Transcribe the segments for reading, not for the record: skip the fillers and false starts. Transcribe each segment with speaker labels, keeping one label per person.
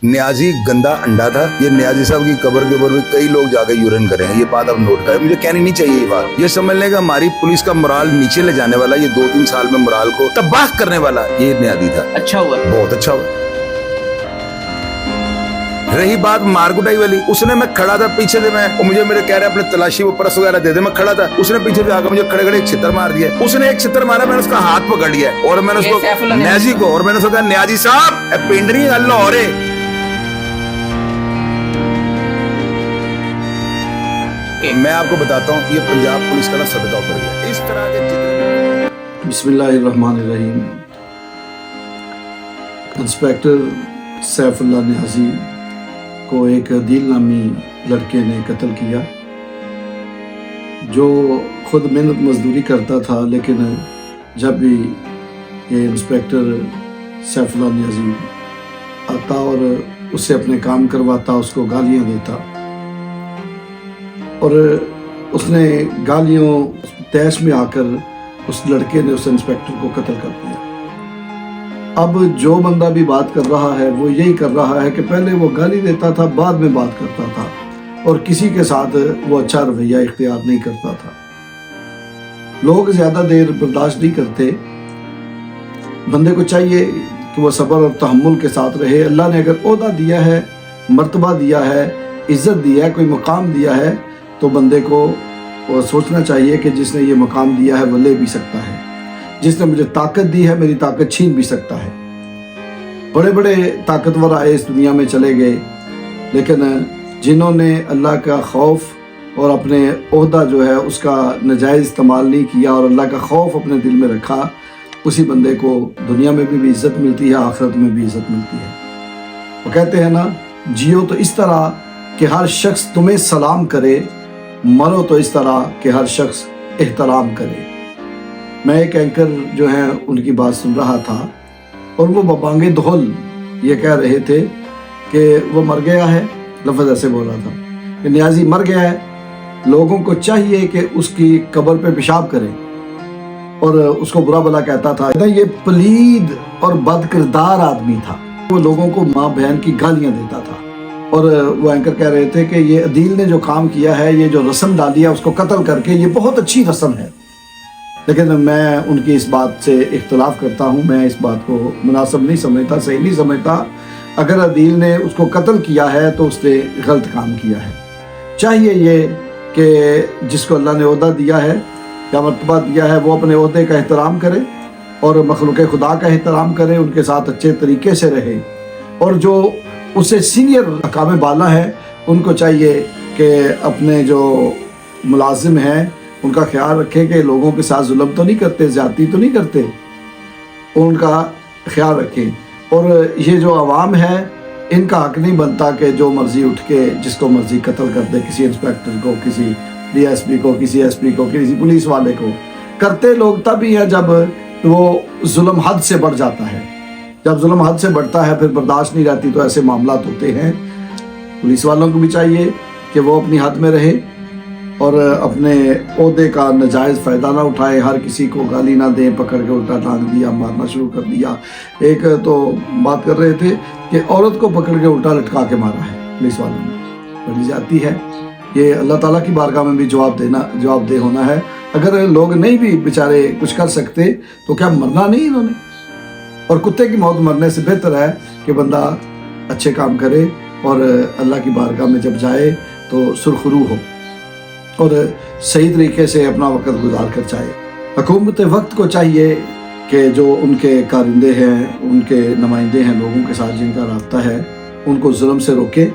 Speaker 1: न्याजी गंदा अंडा था। ये न्याजी साहब की कब्र के ऊपर भी कई लोग जाकर यूरिन कर रहे हैं, ये बात अब नोट करें। मुझे कहनी नहीं चाहिए ये बात। ये समझ लेगा हमारी पुलिस का मोराल नीचे ले जाने वाला, ये 2-3 साल में मोराल को तबाह करने वाला ये न्याजी था।
Speaker 2: अच्छा हुआ,
Speaker 1: बहुत अच्छा हुआ। रही बात मारकुटाई वाली, उसने, मैं खड़ा था पीछे से, मैं मुझे मेरे कह रहे अपने तलाशी वो पर्स वगैरह दे दे, मैं खड़ा था, उसने पीछे से आकर मुझे खड़े खड़े एक छितर मार दिया। उसने एक छितर मारा, मैंने उसका हाथ पकड़ लिया और मैंने उसको न्याजी को, और मैंने उसको कहा न्याजी साहब पिंडरी अल्लाह और मैं आपको बताता हूँ ये पंजाब पुलिस का ना सदका उतर गया इस तरह के जितने।
Speaker 3: बिस्मिल्लाहिर्रहमानिर्रहीम। इंस्पेक्टर सैफुल्लाह न्याजी को एक अदील नामी लड़के ने कत्ल किया, जो खुद मेहनत मजदूरी करता था, लेकिन जब भी ये इंस्पेक्टर सैफुल्लाह न्याजी आता और उससे अपने काम करवाता, उसको गालियाँ देता, और उसने गालियों तैश में आकर उस लड़के ने उस इंस्पेक्टर को कत्ल कर दिया। अब जो बंदा भी बात कर रहा है वो यही कर रहा है कि पहले वो गाली देता था, बाद में बात करता था, और किसी के साथ वो अच्छा रवैया इख्तियार नहीं करता था। लोग ज़्यादा देर बर्दाश्त नहीं करते, बंदे को चाहिए कि वो सब्र और तहम्मुल के साथ रहे। अल्लाह ने अगर ओहदा दिया है, मर्तबा दिया है, इज़्ज़त दिया है, कोई मकाम दिया है, तो बंदे को सोचना चाहिए कि जिसने ये मकाम दिया है वो ले भी सकता है, जिसने मुझे ताकत दी है मेरी ताकत छीन भी सकता है। बड़े बड़े ताकतवर आए इस दुनिया में चले गए, लेकिन जिन्होंने अल्लाह का खौफ और अपने ओहदा जो है उसका नाजायज़ इस्तेमाल नहीं किया और अल्लाह का खौफ अपने दिल में रखा, उसी बंदे को दुनिया में भी इज़्ज़त मिलती है, आखिरत में भी इज़्ज़त मिलती है। वो कहते हैं ना, जियो तो इस तरह कि हर शख्स तुम्हें सलाम करे, मरो तो इस तरह कि हर शख्स एहतराम करे। मैं एक एंकर जो है उनकी बात सुन रहा था और वो बबांगे धोल ये कह रहे थे कि वो मर गया है, लफ्ज़ ऐसे बोला था कि न्याजी मर गया है, लोगों को चाहिए कि उसकी कब्र पे पेशाब करें, और उसको बुरा भला कहता था। ये पलीद और बदकिरदार आदमी था, वो लोगों को माँ बहन की गालियाँ देता था। और वो एंकर कह रहे थे कि ये अदील ने जो काम किया है, ये जो रस्म डाली है उसको कत्ल करके, ये बहुत अच्छी रस्म है, लेकिन मैं उनकी इस बात से इख्तलाफ करता हूँ। मैं इस बात को मुनासिब नहीं समझता, सही नहीं समझता। अगर अदील ने उसको कत्ल किया है तो उसने गलत काम किया है। चाहिए ये कि जिसको अल्लाह ने ओहदा दिया है या मर्तबा दिया है, वो अपने ओहदे का एहतराम करे और मखलूक खुदा का एहतराम करे, उनके साथ अच्छे तरीके से रहे, और जो उससे सीनियर हकाम बाला है उनको चाहिए कि अपने जो मुलाजिम हैं उनका ख्याल रखें कि लोगों के साथ जुल्म तो नहीं करते, ज़्यादती तो नहीं करते, उनका ख्याल रखें। और ये जो आवाम है इनका हक नहीं बनता कि जो मर्ज़ी उठ के जिसको मर्ज़ी कत्ल कर दे, किसी इंस्पेक्टर को, किसी डीएसपी को, किसी एसपी को, किसी पुलिस वाले को। करते लोग तब ही है जब वो जुल्म हद से बढ़ जाता है। जब जुल्म हद से बढ़ता है फिर बर्दाश्त नहीं रहती, तो ऐसे मामलात होते हैं। पुलिस वालों को भी चाहिए कि वो अपनी हद में रहे और अपने ओहदे का नाजायज़ फ़ायदा ना उठाए, हर किसी को गाली ना दें, पकड़ के उल्टा टांग दिया, मारना शुरू कर दिया। एक तो बात कर रहे थे कि औरत को पकड़ के उल्टा लटका के मारा है पुलिस वालों ने, बड़ी ज़्यादती है। ये अल्लाह ताला की बारगाह में भी जवाबदेह होना है। अगर लोग नहीं भी बेचारे कुछ कर सकते तो क्या मरना नहीं इन्होंने? और कुत्ते की मौत मरने से बेहतर है कि बंदा अच्छे काम करे और अल्लाह की बारगाह में जब जाए तो सुरखरू हो और सही तरीके से अपना वक्त गुजार कर जाए। हुकूमत वक्त को चाहिए कि जो उनके कारिंदे हैं, उनके नुमाइंदे हैं, लोगों के साथ जिनका राब्ता है, उनको जुल्म से रोके,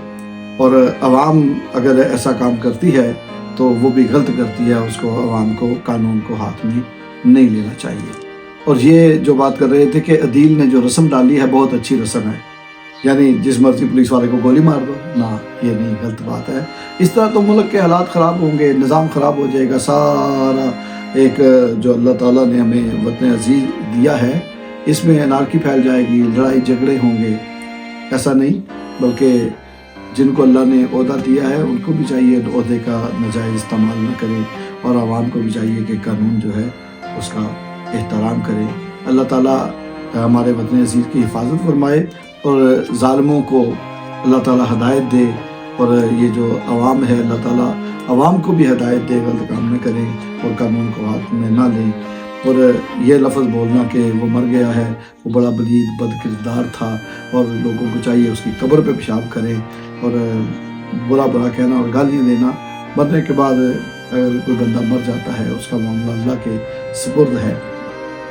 Speaker 3: और अवाम अगर ऐसा काम करती है तो वो भी गलत करती है, उसको अवाम को कानून को हाथ में नहीं लेना चाहिए। और ये जो बात कर रहे थे कि अदील ने जो रस्म डाली है बहुत अच्छी रस्म है, यानी जिस मर्जी पुलिस वाले को गोली मार दो ना, ये नहीं, गलत बात है। इस तरह तो मुल्क के हालात ख़राब होंगे, निज़ाम ख़राब हो जाएगा। सारा एक जो अल्लाह ताला ने हमें वतन अजीज़ दिया है, इसमें अनारकी फैल जाएगी, लड़ाई झगड़े होंगे। ऐसा नहीं, बल्कि जिनको अल्लाह ने ओहदा दिया है उनको भी चाहिए ओहदे का नाजायज़ इस्तेमाल न करें, और आवाम को भी चाहिए कि कानून जो है उसका एहतराम करें। अल्लाह ताला हमारे वतन अजीज़ की हिफाजत फरमाए और ज़ालिमों को अल्लाह ताला हदायत दे, और ये जो अवाम है अल्लाह ताला अवाम को भी हदायत दे, गलत काम न करें और कानून को हाथ में ना लें। और ये लफ्ज़ बोलना कि वो मर गया है, वो बड़ा बलीद बद किरदार था और लोगों को चाहिए उसकी कब्र पे पेशाब करें, और बुरा बुरा कहना और गालियाँ देना, मरने के बाद अगर कोई बंदा मर जाता है उसका मामला अल्लाह के सुपुर्द है।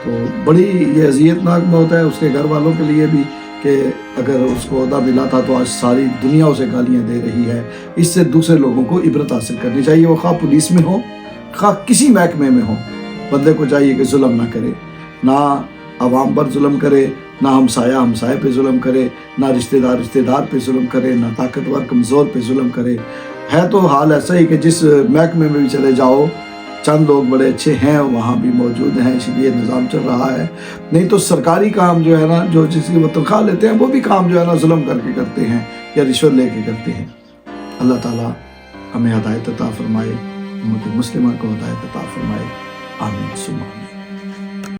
Speaker 3: तो बड़ी ये अज़ियतनाक मौत है उसके घर वालों के लिए भी कि अगर उसको ओहदा मिला था तो आज सारी दुनिया उसे गालियाँ दे रही है। इससे दूसरे लोगों को इबरत हासिल करनी चाहिए, वो खा पुलिस में हो खा किसी महकमे में हो, बंदे को चाहिए कि जुल्म ना करे, ना अवाम पर जुल्म करे, ना हमसाया हमसाए पे जुल्म करे, ना रिश्तेदार रिश्तेदार पे जुल्म करे, ना ताकतवर कमज़ोर पे जुल्म करे। है तो हाल ऐसा ही कि जिस महकमे में भी चले जाओ चंद लोग बड़े अच्छे हैं वहाँ भी मौजूद हैं, इसलिए निज़ाम चल रहा है। नहीं तो सरकारी काम जो है ना, जो जिसकी वो तनख्वाह लेते हैं वो भी काम जो है ना जुल्म करके करते हैं या रिश्वत लेके करते हैं। अल्लाह ताला हमें हदायत अता फरमाए, उम्मत मुस्लिमा को हदायत अता फरमाए। आमीन सुम्मा आमीन।